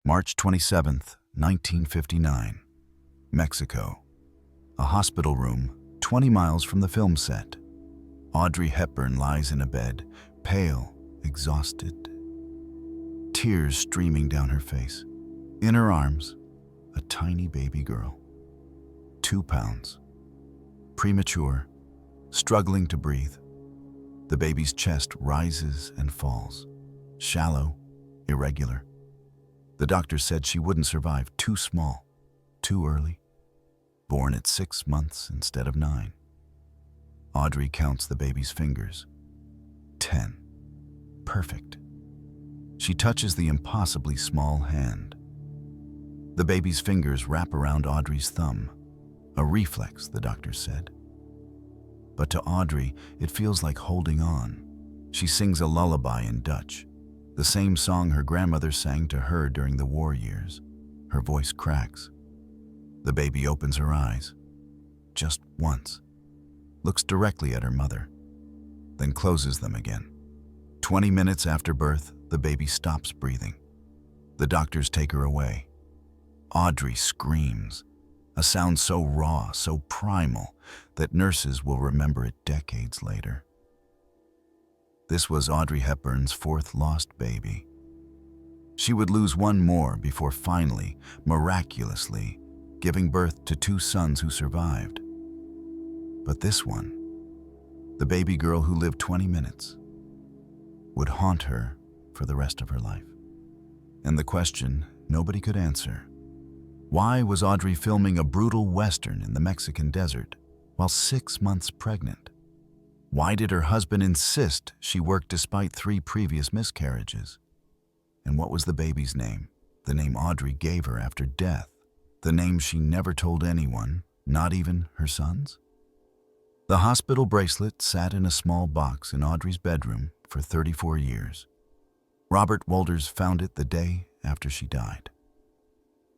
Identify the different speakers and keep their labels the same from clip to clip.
Speaker 1: March 27th, 1959. Mexico. A hospital room 20 miles from the film set. Audrey Hepburn lies in a bed, pale, exhausted, tears streaming down her face. In her arms, a tiny baby girl. 2 pounds. Premature, struggling to breathe. The baby's chest rises and falls. Shallow, irregular. The doctor said she wouldn't survive. Too small, too early. Born at 6 months instead of 9. Audrey counts the baby's fingers. 10. Perfect. She touches the impossibly small hand. The baby's fingers wrap around Audrey's thumb. A reflex, the doctor said. But to Audrey, it feels like holding on. She sings a lullaby in Dutch, the same song her grandmother sang to her during the war years. Her voice cracks. The baby opens her eyes, just once, looks directly at her mother, then closes them again. 20 minutes after birth, the baby stops breathing. The doctors take her away. Audrey screams, a sound so raw, so primal, that nurses will remember it decades later. This was Audrey Hepburn's 4th lost baby. She would lose one more before finally, miraculously, giving birth to 2 sons who survived. But this one, the baby girl who lived 20 minutes, would haunt her for the rest of her life. And the question nobody could answer: why was Audrey filming a brutal Western in the Mexican desert while 6 months pregnant? Why did her husband insist she work despite 3 previous miscarriages? And what was the baby's name? The name Audrey gave her after death. The name she never told anyone, not even her sons? The hospital bracelet sat in a small box in Audrey's bedroom for 34 years. Robert Walters found it the day after she died.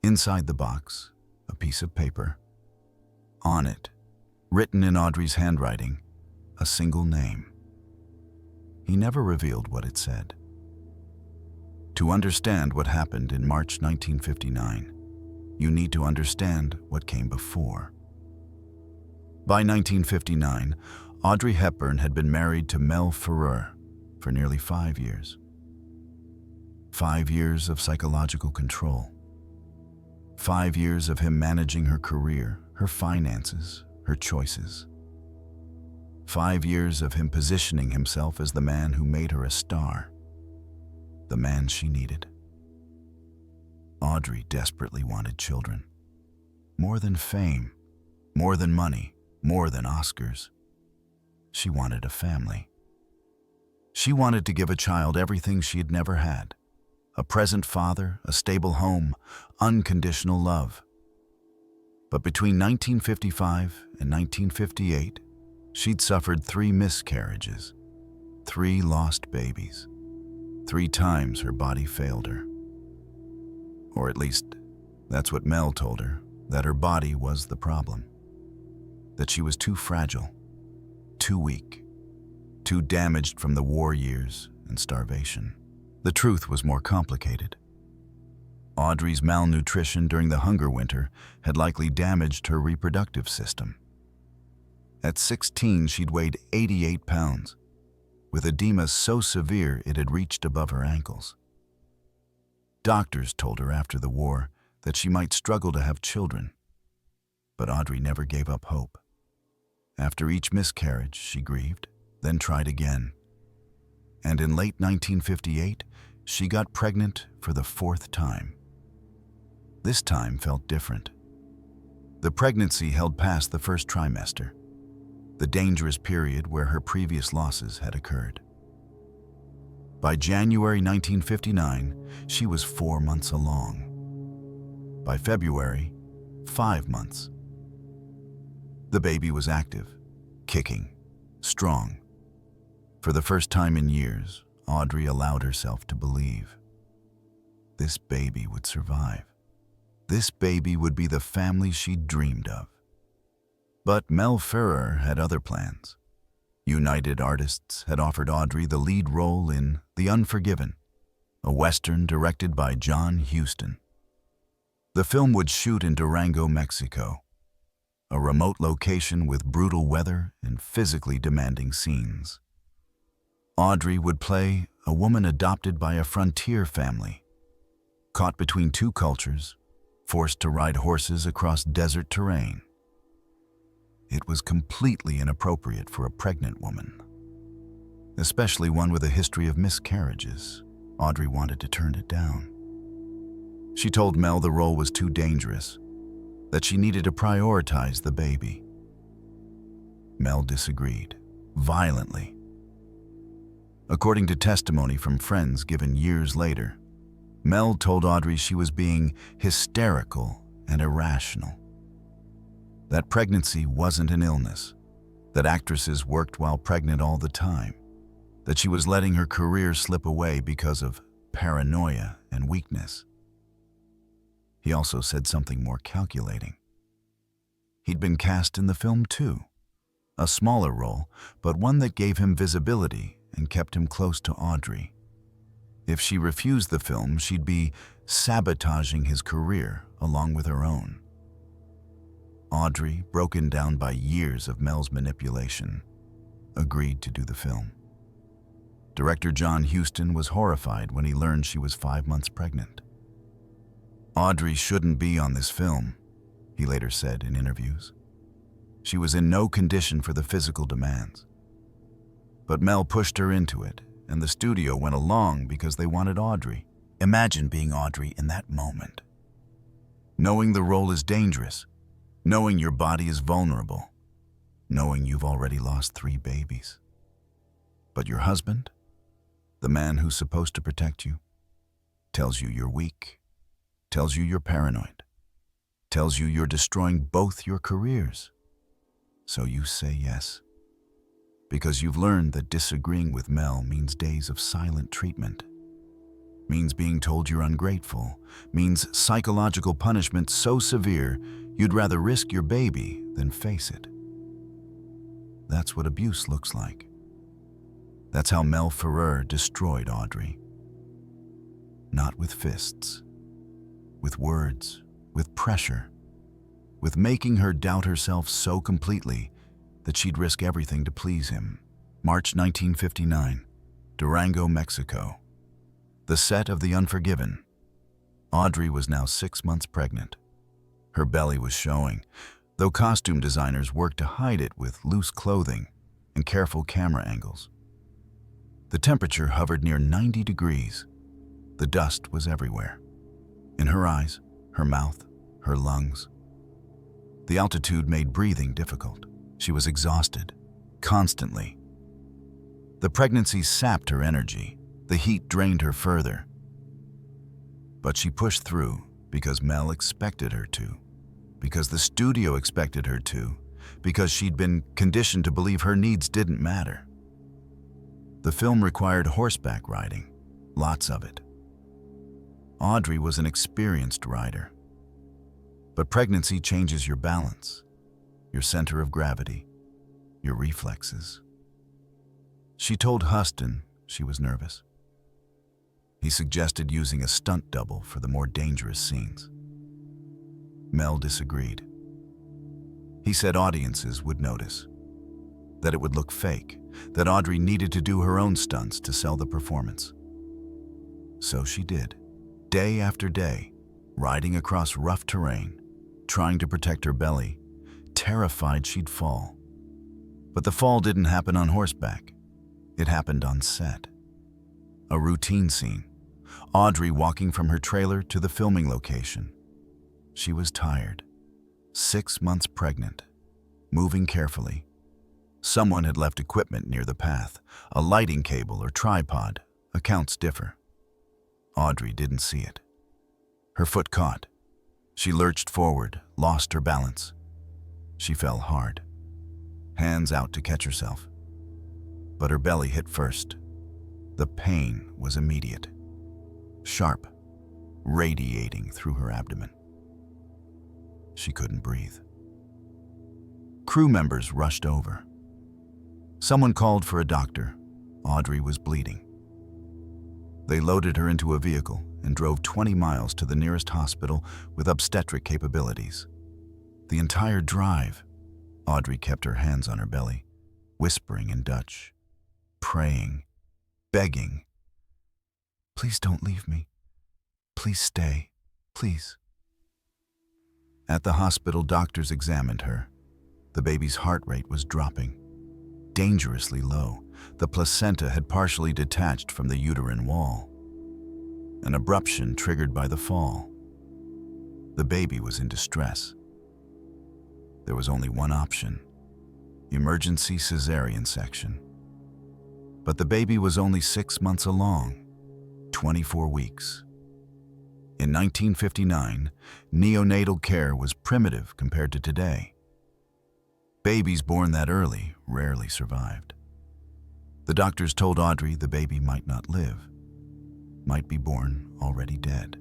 Speaker 1: Inside the box, a piece of paper. On it, written in Audrey's handwriting, a single name. He never revealed what it said. To understand what happened in March 1959, you need to understand what came before. By 1959, Audrey Hepburn had been married to Mel Ferrer for nearly 5 years. 5 years of psychological control. 5 years of him managing her career, her finances, her choices. 5 years of him positioning himself as the man who made her a star, the man she needed. Audrey desperately wanted children. More than fame, more than money, more than Oscars. She wanted a family. She wanted to give a child everything she had never had: a present father, a stable home, unconditional love. But between 1955 and 1958, she'd suffered 3 miscarriages, 3 lost babies. 3 times her body failed her. Or at least, that's what Mel told her, that her body was the problem. That she was too fragile, too weak, too damaged from the war years and starvation. The truth was more complicated. Audrey's malnutrition during the hunger winter had likely damaged her reproductive system. At 16, she'd weighed 88 pounds, with edema so severe it had reached above her ankles. Doctors told her after the war that she might struggle to have children, but Audrey never gave up hope. After each miscarriage, she grieved, then tried again. And in late 1958, she got pregnant for the 4th time. This time felt different. The pregnancy held past the first trimester, the dangerous period where her previous losses had occurred. By January 1959, she was 4 months along. By February, 5 months. The baby was active, kicking, strong. For the first time in years, Audrey allowed herself to believe. This baby would survive. This baby would be the family she'd dreamed of. But Mel Ferrer had other plans. United Artists had offered Audrey the lead role in The Unforgiven, a Western directed by John Huston. The film would shoot in Durango, Mexico, a remote location with brutal weather and physically demanding scenes. Audrey would play a woman adopted by a frontier family, caught between two cultures, forced to ride horses across desert terrain. It was completely inappropriate for a pregnant woman, especially one with a history of miscarriages. Audrey wanted to turn it down. She told Mel the role was too dangerous, that she needed to prioritize the baby. Mel disagreed, violently. According to testimony from friends given years later, Mel told Audrey she was being hysterical and irrational. That pregnancy wasn't an illness, that actresses worked while pregnant all the time, that she was letting her career slip away because of paranoia and weakness. He also said something more calculating. He'd been cast in the film too, a smaller role, but one that gave him visibility and kept him close to Audrey. If she refused the film, she'd be sabotaging his career along with her own. Audrey, broken down by years of Mel's manipulation, agreed to do the film. Director John Huston was horrified when he learned she was 5 months pregnant. Audrey shouldn't be on this film, he later said in interviews. She was in no condition for the physical demands. But Mel pushed her into it, and the studio went along because they wanted Audrey. Imagine being Audrey in that moment. Knowing the role is dangerous, knowing your body is vulnerable, knowing you've already lost 3 babies. But your husband, the man who's supposed to protect you, tells you you're weak, tells you you're paranoid, tells you you're destroying both your careers. So you say yes, because you've learned that disagreeing with Mel means days of silent treatment, means being told you're ungrateful, means psychological punishment so severe you'd rather risk your baby than face it. That's what abuse looks like. That's how Mel Ferrer destroyed Audrey. Not with fists, with words, with pressure, with making her doubt herself so completely that she'd risk everything to please him. March 1959, Durango, Mexico. The set of The Unforgiven. Audrey was now 6 months pregnant. Her belly was showing, though costume designers worked to hide it with loose clothing and careful camera angles. The temperature hovered near 90 degrees. The dust was everywhere. In her eyes, her mouth, her lungs. The altitude made breathing difficult. She was exhausted, constantly. The pregnancy sapped her energy. The heat drained her further. But she pushed through because Mel expected her to, because the studio expected her to, because she'd been conditioned to believe her needs didn't matter. The film required horseback riding, lots of it. Audrey was an experienced rider. But pregnancy changes your balance, your center of gravity, your reflexes. She told Huston she was nervous. He suggested using a stunt double for the more dangerous scenes. Mel disagreed. He said audiences would notice, that it would look fake, that Audrey needed to do her own stunts to sell the performance. So she did, day after day, riding across rough terrain, trying to protect her belly, terrified she'd fall. But the fall didn't happen on horseback. It happened on set. A routine scene. Audrey walking from her trailer to the filming location. She was tired, 6 months pregnant, moving carefully. Someone had left equipment near the path, a lighting cable or tripod. Accounts differ. Audrey didn't see it. Her foot caught. She lurched forward, lost her balance. She fell hard, hands out to catch herself. But her belly hit first. The pain was immediate, sharp, radiating through her abdomen. She couldn't breathe. Crew members rushed over. Someone called for a doctor. Audrey was bleeding. They loaded her into a vehicle and drove 20 miles to the nearest hospital with obstetric capabilities. The entire drive, Audrey kept her hands on her belly, whispering in Dutch, praying, begging. "Please don't leave me. Please stay. Please." At the hospital, doctors examined her. The baby's heart rate was dropping, dangerously low. The placenta had partially detached from the uterine wall. An abruption triggered by the fall. The baby was in distress. There was only one option: emergency cesarean section. But the baby was only 6 months along, 24 weeks. In 1959, neonatal care was primitive compared to today. Babies born that early rarely survived. The doctors told Audrey the baby might not live, might be born already dead.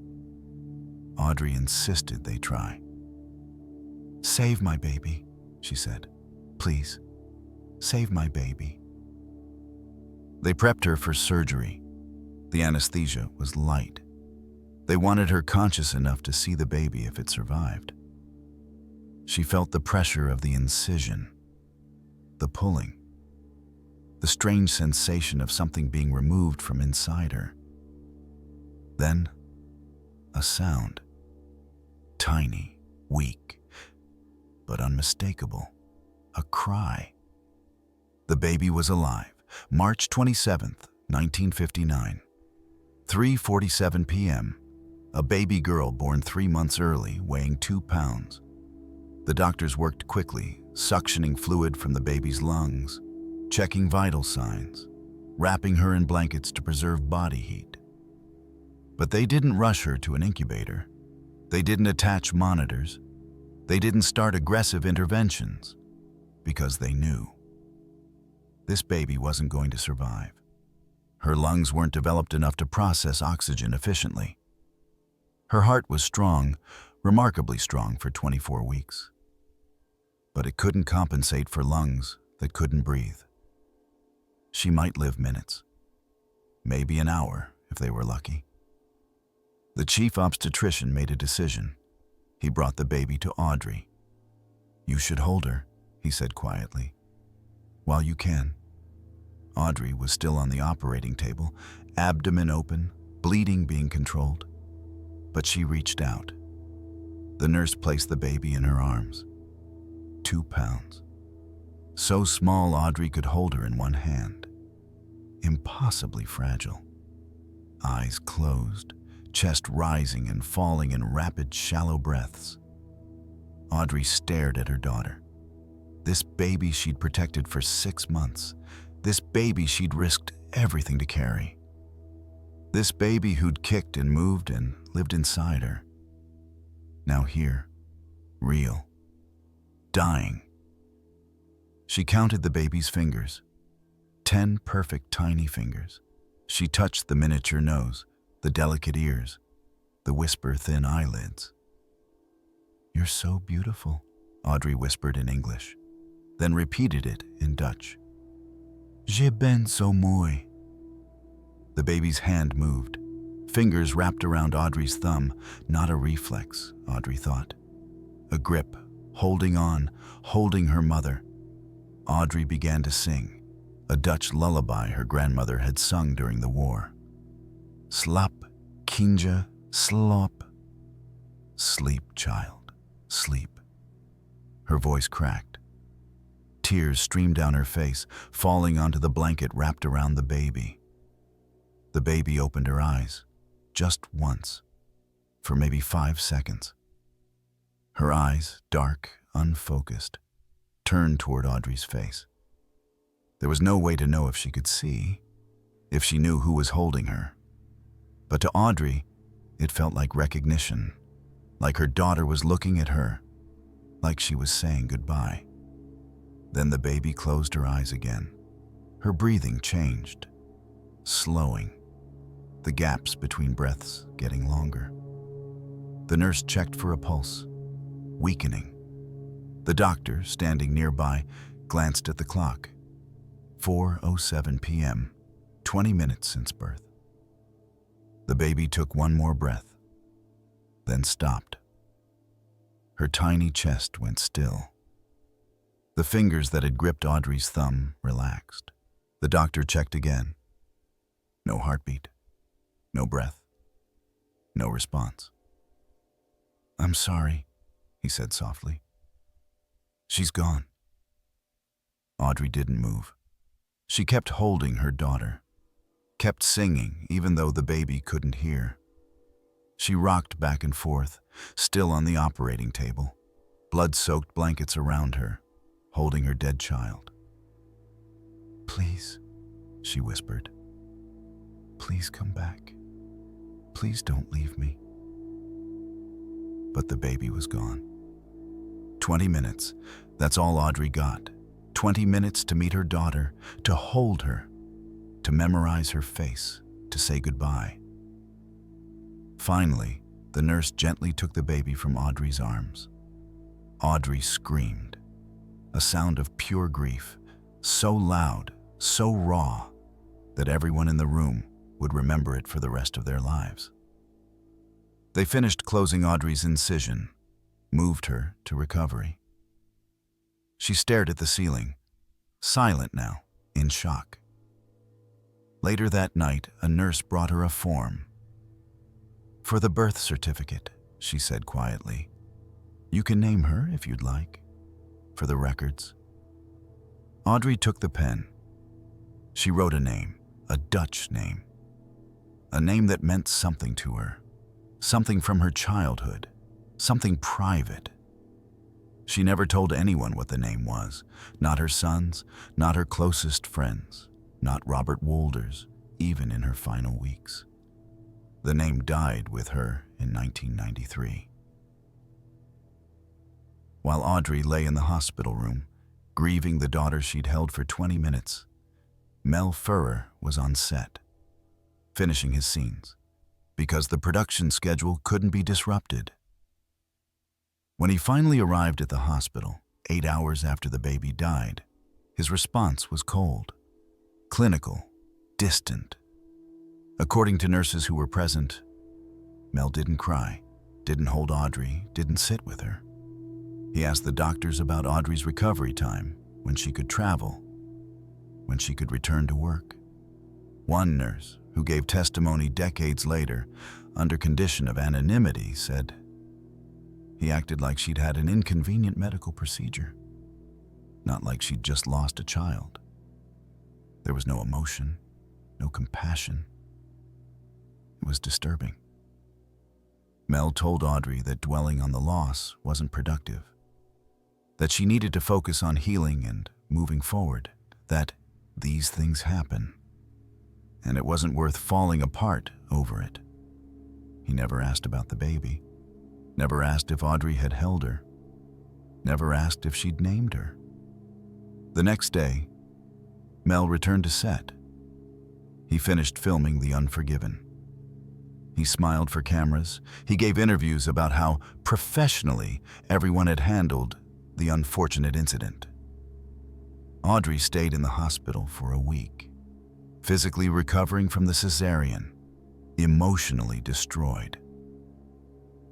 Speaker 1: Audrey insisted they try. "Save my baby," she said. "Please, save my baby." They prepped her for surgery. The anesthesia was light. They wanted her conscious enough to see the baby if it survived. She felt the pressure of the incision, the pulling, the strange sensation of something being removed from inside her. Then, a sound. Tiny, weak, but unmistakable. A cry. The baby was alive. March 27th, 1959. 3:47 p.m. A baby girl born 3 months early, weighing 2 pounds. The doctors worked quickly, suctioning fluid from the baby's lungs, checking vital signs, wrapping her in blankets to preserve body heat. But they didn't rush her to an incubator. They didn't attach monitors. They didn't start aggressive interventions, because they knew this baby wasn't going to survive. Her lungs weren't developed enough to process oxygen efficiently. Her heart was strong, remarkably strong for 24 weeks. But it couldn't compensate for lungs that couldn't breathe. She might live minutes, maybe an hour if they were lucky. The chief obstetrician made a decision. He brought the baby to Audrey. "You should hold her," he said quietly, "while you can." Audrey was still on the operating table, abdomen open, bleeding being controlled. But she reached out. The nurse placed the baby in her arms. 2 pounds. So small Audrey could hold her in one hand. Impossibly fragile. Eyes closed, chest rising and falling in rapid, shallow breaths. Audrey stared at her daughter. This baby she'd protected for 6 months. This baby she'd risked everything to carry. This baby who'd kicked and moved and lived inside her. Now here, real, dying. She counted the baby's fingers. 10 perfect tiny fingers. She touched the miniature nose, the delicate ears, the whisper-thin eyelids. "You're so beautiful," Audrey whispered in English, then repeated it in Dutch. "Je ben zo mooi." The baby's hand moved. Fingers wrapped around Audrey's thumb, not a reflex, Audrey thought. A grip, holding on, holding her mother. Audrey began to sing, a Dutch lullaby her grandmother had sung during the war. "Slap, kindje, slop." Sleep, child, sleep. Her voice cracked. Tears streamed down her face, falling onto the blanket wrapped around the baby. The baby opened her eyes, just once, for maybe 5 seconds. Her eyes, dark, unfocused, turned toward Audrey's face. There was no way to know if she could see, if she knew who was holding her. But to Audrey, it felt like recognition, like her daughter was looking at her, like she was saying goodbye. Then the baby closed her eyes again. Her breathing changed, slowing, the gaps between breaths getting longer. The nurse checked for a pulse, weakening. The doctor, standing nearby, glanced at the clock. 4:07 p.m., 20 minutes since birth. The baby took one more breath, then stopped. Her tiny chest went still. The fingers that had gripped Audrey's thumb relaxed. The doctor checked again. No heartbeat, no breath, no response. "I'm sorry," he said softly. "She's gone." Audrey didn't move. She kept holding her daughter, kept singing even though the baby couldn't hear. She rocked back and forth, still on the operating table, blood-soaked blankets around her, holding her dead child. "Please," she whispered. "Please come back. Please don't leave me." But the baby was gone. 20 minutes, that's all Audrey got. 20 minutes to meet her daughter, to hold her, to memorize her face, to say goodbye. Finally, the nurse gently took the baby from Audrey's arms. Audrey screamed, a sound of pure grief, so loud, so raw, that everyone in the room would remember it for the rest of their lives. They finished closing Audrey's incision, moved her to recovery. She stared at the ceiling, silent now, in shock. Later that night, a nurse brought her a form. "For the birth certificate," she said quietly. "You can name her if you'd like, for the records." Audrey took the pen. She wrote a name, a Dutch name. A name that meant something to her, something from her childhood, something private. She never told anyone what the name was, not her sons, not her closest friends, not Robert Wolders, even in her final weeks. The name died with her in 1993. While Audrey lay in the hospital room, grieving the daughter she'd held for 20 minutes, Mel Ferrer was on set, finishing his scenes, because the production schedule couldn't be disrupted. When he finally arrived at the hospital, 8 hours after the baby died, his response was cold, clinical, distant. According to nurses who were present, Mel didn't cry, didn't hold Audrey, didn't sit with her. He asked the doctors about Audrey's recovery time, when she could travel, when she could return to work. One nurse, who gave testimony decades later, under condition of anonymity, said, "He acted like she'd had an inconvenient medical procedure, not like she'd just lost a child. There was no emotion, no compassion. It was disturbing." Mel told Audrey that dwelling on the loss wasn't productive, that she needed to focus on healing and moving forward, that these things happen, and it wasn't worth falling apart over it. He never asked about the baby, never asked if Audrey had held her, never asked if she'd named her. The next day, Mel returned to set. He finished filming The Unforgiven. He smiled for cameras. He gave interviews about how professionally everyone had handled the unfortunate incident. Audrey stayed in the hospital for a week, physically recovering from the cesarean, emotionally destroyed.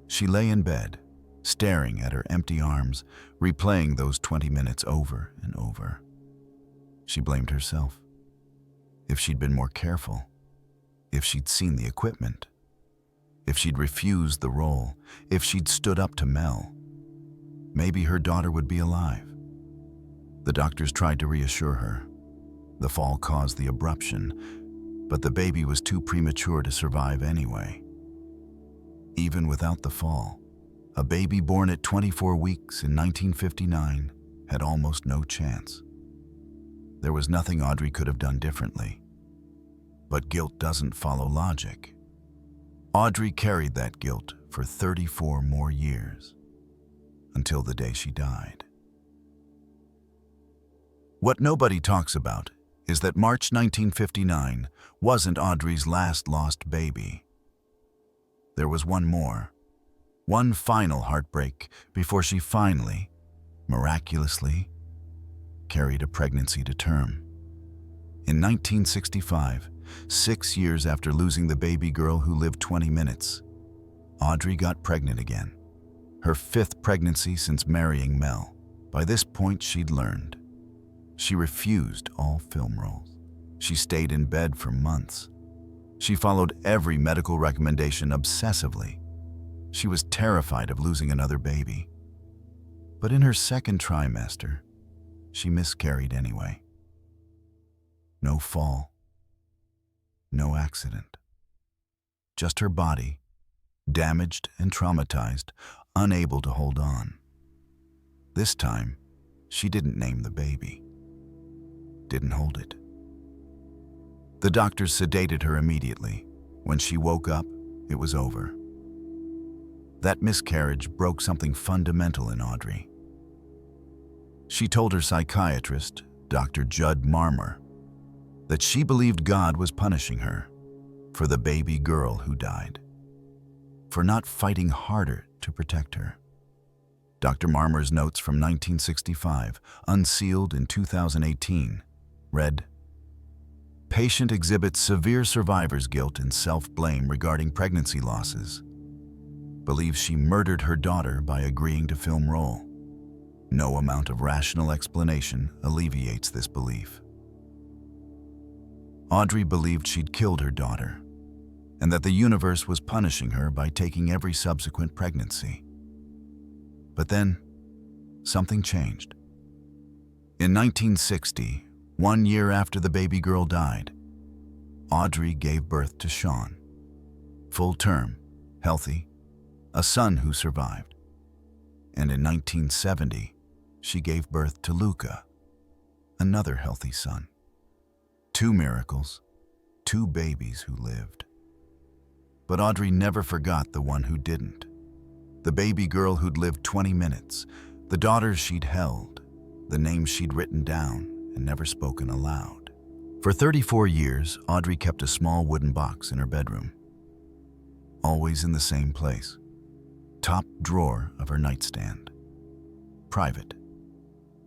Speaker 1: She lay in bed, staring at her empty arms, replaying those 20 minutes over and over. She blamed herself. If she'd been more careful, if she'd seen the equipment, if she'd refused the role, if she'd stood up to Mel, maybe her daughter would be alive. The doctors tried to reassure her. The fall caused the abruption, but the baby was too premature to survive anyway. Even without the fall, a baby born at 24 weeks in 1959 had almost no chance. There was nothing Audrey could have done differently. But guilt doesn't follow logic. Audrey carried that guilt for 34 more years, until the day she died. What nobody talks about is that March 1959 wasn't Audrey's last lost baby. There was one more, one final heartbreak before she finally, miraculously, carried a pregnancy to term. In 1965, 6 years after losing the baby girl who lived 20 minutes, Audrey got pregnant again. Her 5th pregnancy since marrying Mel. By this point, she'd learned. She refused all film roles. She stayed in bed for months. She followed every medical recommendation obsessively. She was terrified of losing another baby. But in her 2nd trimester, she miscarried anyway. No fall, no accident. Just her body, damaged and traumatized, unable to hold on. This time, she didn't name the baby, didn't hold it. The doctors sedated her immediately. When she woke up, it was over. That miscarriage broke something fundamental in Audrey. She told her psychiatrist, Dr. Judd Marmer, that she believed God was punishing her for the baby girl who died, for not fighting harder to protect her. Dr. Marmer's notes from 1965, unsealed in 2018, read, "Patient exhibits severe survivor's guilt and self-blame regarding pregnancy losses. Believes she murdered her daughter by agreeing to film role. No amount of rational explanation alleviates this belief." Audrey believed she'd killed her daughter, and that the universe was punishing her by taking every subsequent pregnancy. But then, something changed. In 1960, 1 year after the baby girl died, Audrey gave birth to Sean. Full term, healthy, a son who survived. And in 1970, she gave birth to Luca, another healthy son. 2 miracles, 2 babies who lived. But Audrey never forgot the one who didn't. The baby girl who'd lived 20 minutes, the daughter she'd held, the names she'd written down and never spoken aloud. For 34 years, Audrey kept a small wooden box in her bedroom. Always in the same place. Top drawer of her nightstand. Private.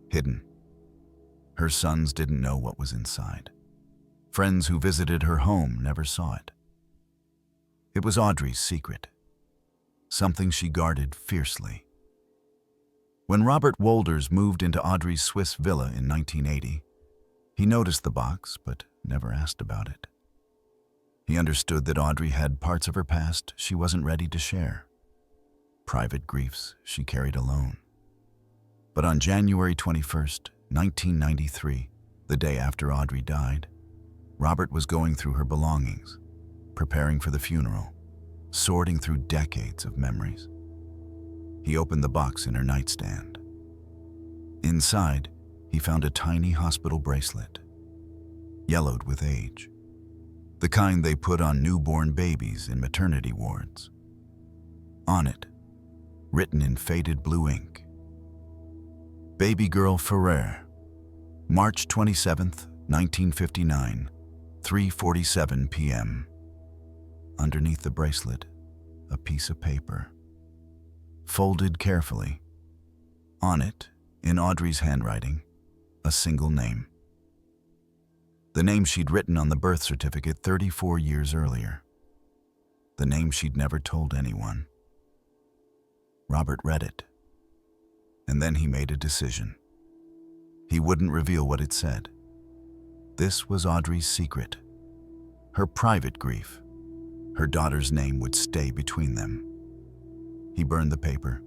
Speaker 1: Hidden. Her sons didn't know what was inside. Friends who visited her home never saw it. It was Audrey's secret. Something she guarded fiercely. When Robert Wolders moved into Audrey's Swiss villa in 1980, he noticed the box but never asked about it. He understood that Audrey had parts of her past she wasn't ready to share. Private griefs she carried alone. But on January 21st, 1993, the day after Audrey died, Robert was going through her belongings, preparing for the funeral, sorting through decades of memories. He opened the box in her nightstand. Inside, he found a tiny hospital bracelet, yellowed with age, the kind they put on newborn babies in maternity wards. On it, written in faded blue ink, "Baby girl Ferrer, March 27th, 1959, 3:47 p.m. Underneath the bracelet, a piece of paper, folded carefully. On it, in Audrey's handwriting, a single name. The name she'd written on the birth certificate 34 years earlier. The name she'd never told anyone. Robert read it, and then he made a decision. He wouldn't reveal what it said. This was Audrey's secret, her private grief. Her daughter's name would stay between them. He burned the paper.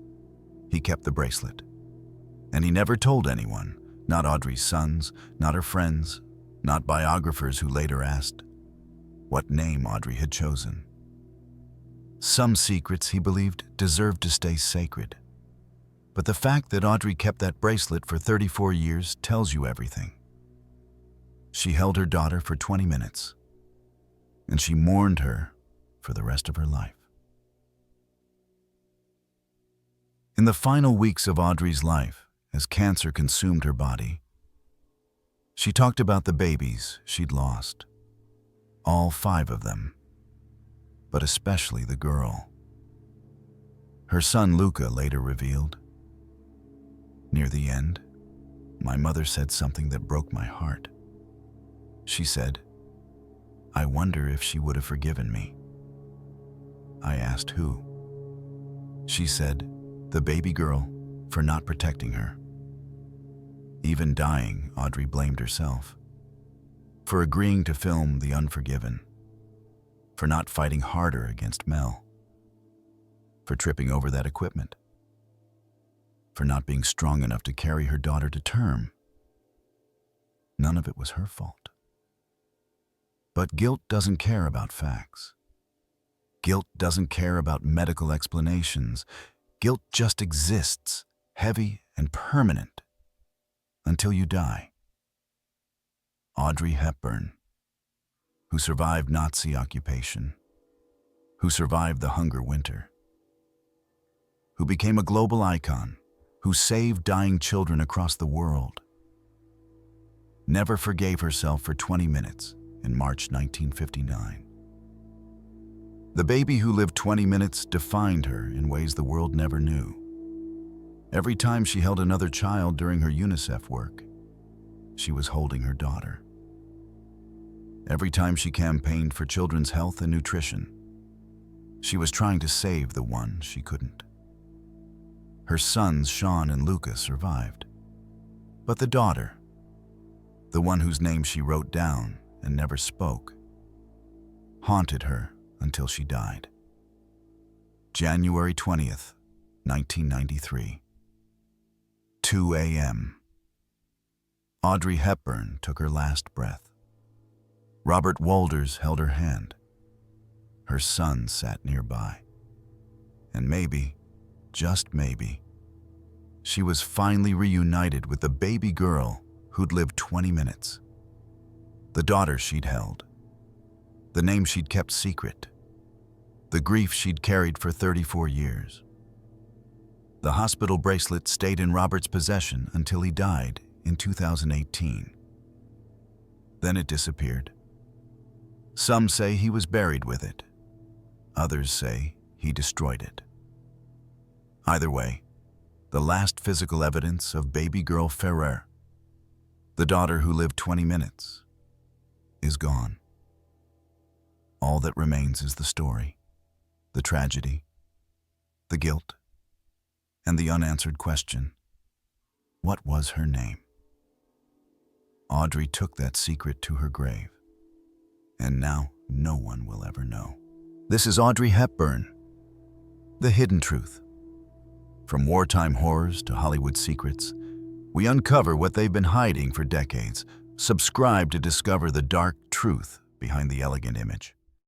Speaker 1: He kept the bracelet. And he never told anyone, not Audrey's sons, not her friends, not biographers who later asked what name Audrey had chosen. Some secrets, he believed, deserved to stay sacred. But the fact that Audrey kept that bracelet for 34 years tells you everything. She held her daughter for 20 minutes, and she mourned her for the rest of her life. In the final weeks of Audrey's life, as cancer consumed her body, she talked about the babies she'd lost, all 5 of them, but especially the girl. Her son Luca later revealed, "Near the end, my mother said something that broke my heart. She said, I wonder if she would have forgiven me. I asked who. She said, the baby girl, for not protecting her. Even dying, Audrey blamed herself. For agreeing to film The Unforgiven. For not fighting harder against Mel. For tripping over that equipment. For not being strong enough to carry her daughter to term. None of it was her fault. But guilt doesn't care about facts. Guilt doesn't care about medical explanations. Guilt just exists, heavy and permanent, until you die. Audrey Hepburn, who survived Nazi occupation, who survived the hunger winter, who became a global icon, who saved dying children across the world, never forgave herself for 20 minutes in March 1959. The baby who lived 20 minutes defined her in ways the world never knew. Every time she held another child during her UNICEF work, she was holding her daughter. Every time she campaigned for children's health and nutrition, she was trying to save the one she couldn't. Her sons, Sean and Lucas, survived. But the daughter, the one whose name she wrote down and never spoke, haunted her until she died. January 20th, 1993. 2 a.m. Audrey Hepburn took her last breath. Robert Wolders held her hand. Her son sat nearby. And maybe, just maybe, she was finally reunited with the baby girl who'd lived 20 minutes. The daughter she'd held. The name she'd kept secret. The grief she'd carried for 34 years. The hospital bracelet stayed in Robert's possession until he died in 2018. Then it disappeared. Some say he was buried with it. Others say he destroyed it. Either way, the last physical evidence of baby girl Ferrer, the daughter who lived 20 minutes, is gone. All that remains is the story, the tragedy, the guilt, and the unanswered question, what was her name? Audrey took that secret to her grave, and now no one will ever know. This is Audrey Hepburn, The Hidden Truth. From wartime horrors to Hollywood secrets, we uncover what they've been hiding for decades. Subscribe to discover the dark truth behind the elegant image.